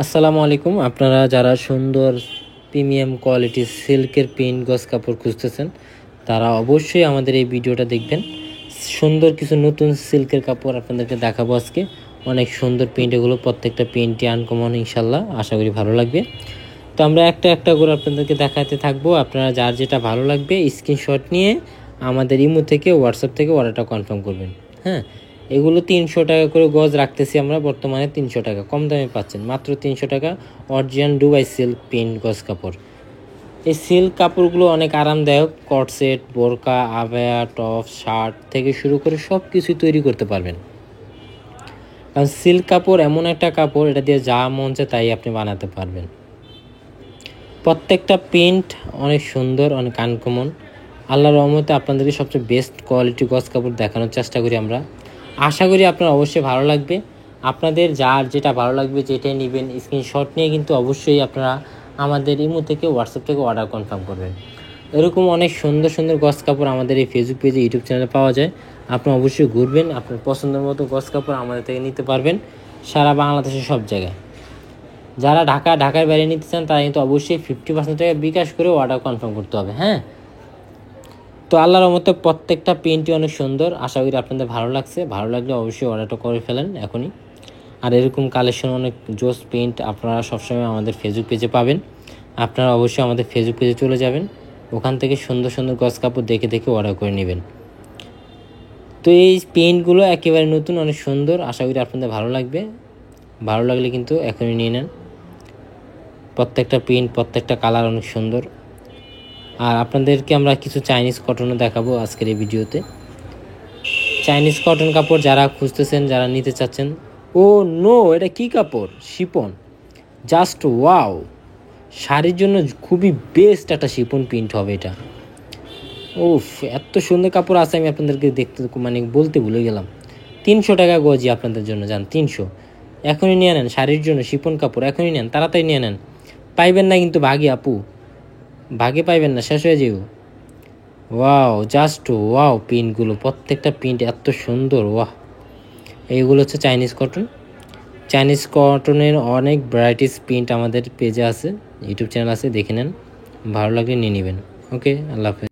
আসসালামু আলাইকুম। আপনারা যারা সুন্দর প্রিমিয়াম কোয়ালিটির সিল্কের প্রিন্ট গজ কাপড় খুঁজতেছেন তারা অবশ্যই আমাদের এই ভিডিওটা দেখবেন। সুন্দর কিছু নতুন সিল্কের কাপড় আপনাদেরকে দেখাবো আজকে। অনেক সুন্দর প্রিন্ট, এগুলো প্রত্যেকটা প্রিন্টই আনকমন, ইনশাল্লাহ আশা করি ভালো লাগবে। তো আমরা একটা একটা করে আপনাদেরকে দেখাতে থাকবো। আপনারা যার যেটা ভালো লাগবে স্ক্রিনশট নিয়ে আমাদের ইমো থেকে হোয়াটসঅ্যাপ থেকে অর্ডারটা কনফার্ম করবেন। হ্যাঁ, এগুলো 300 টাকা করে গজ রাখতেছি আমরা বর্তমানে। 300 টাকা কম দামে পাচ্ছেন, মাত্র 300 টাকা। অরিজিনাল দুবাই সিল্ক প্রিন্ট গজ কাপড়। এই সিল্ক কাপড়গুলো অনেক আরামদায়ক। কটসেট, বোরকা, আবায়া, টপ, শার্ট থেকে শুরু করে সব কিছুই তৈরি করতে পারবেন। কারণ সিল্ক কাপড় এমন একটা কাপড়, এটা দিয়ে যা মন চায় তাই আপনি বানাতে পারবেন। প্রত্যেকটা প্রিন্ট অনেক সুন্দর, অনেক আনকমন। আল্লাহর রহমতে আপনাদেরকে সবচেয়ে বেস্ট কোয়ালিটি গজ কাপড় দেখানোর চেষ্টা করি আমরা। আশা করি আপনার অবশ্যই ভালো লাগবে। আপনাদের যার যেটা ভালো লাগবে যেটাই নেবেন স্ক্রিনশট নিয়ে কিন্তু অবশ্যই আপনারা আমাদের ইমো থেকে হোয়াটসঅ্যাপ থেকে অর্ডার কনফার্ম করবেন। এরকম অনেক সুন্দর সুন্দর গজ কাপড় আমাদের এই ফেসবুক পেজে, ইউটিউব চ্যানেলে পাওয়া যায়। আপনি অবশ্যই ঘুরবেন, আপনার পছন্দের মতো গজ কাপড় আমাদের থেকে নিতে পারবেন সারা বাংলাদেশের সব জায়গায়। যারা ঢাকার বাইরে নিতে চান তারা কিন্তু অবশ্যই 50% টাকা বিকাশ করে অর্ডার কনফার্ম করতে হবে। হ্যাঁ, তো আল্লাহর রহমতে প্রত্যেকটা প্রিন্টই অনেক সুন্দর। আশা করি আপনাদের ভালো লাগছে। ভালো লাগলে অবশ্যই অর্ডারটা করে ফেলেন এখনই। আর এরকম কালেকশন অনেক জোস প্রিন্ট আপনারা সবসময় আমাদের ফেসবুক পেজে পাবেন। আপনারা অবশ্যই আমাদের ফেসবুক পেজে চলে যাবেন, ওখান থেকে সুন্দর সুন্দর গজ কাপড় দেখে দেখে অর্ডার করে নেবেন। তো এই প্রিন্টগুলো একেবারে নতুন, অনেক সুন্দর। আশা করি আপনাদের ভালো লাগবে। ভালো লাগলে কিন্তু এখনই নিয়ে নেন। প্রত্যেকটা প্রিন্ট, প্রত্যেকটা কালার অনেক সুন্দর। আর আপনাদেরকে আমরা কিছু চাইনিজ কটনও দেখাবো আজকের এই ভিডিওতে। চাইনিজ কটন কাপড় যারা খুঁজতেছেন, যারা নিতে চাচ্ছেন। ও নো, এটা কি কাপড়? শিপন। Just wow! শাড়ির জন্য খুবই বেস্ট একটা শিপন প্রিন্ট হবে এটা। ওফ, এত সুন্দর কাপড় আছে, আমি আপনাদেরকে দেখতে বলতে ভুলে গেলাম। 300 টাকা গজি আপনাদের জন্য, যান 300। এখনই নিয়ে নেন শাড়ির জন্য শিপন কাপড়, এখনই নেন, তাড়াতাড়ি নিয়ে নেন। পাইবেন না কিন্তু ভাগে আপু, ভাগে পাইবেন না, শেষ হয়ে যাইব। Wow, just wow! প্রিন্টগুলো, প্রত্যেকটা প্রিন্ট এত সুন্দর। ওয়াহ! এইগুলো হচ্ছে চাইনিজ কটন। চাইনিজ কটনের অনেক ভ্যারাইটিস প্রিন্ট আমাদের পেজে আছে, ইউটিউব চ্যানেল আছে, দেখে নেন। ভালো লাগলে নিয়ে নেবেন। ওকে, আল্লাহ হাফেজ।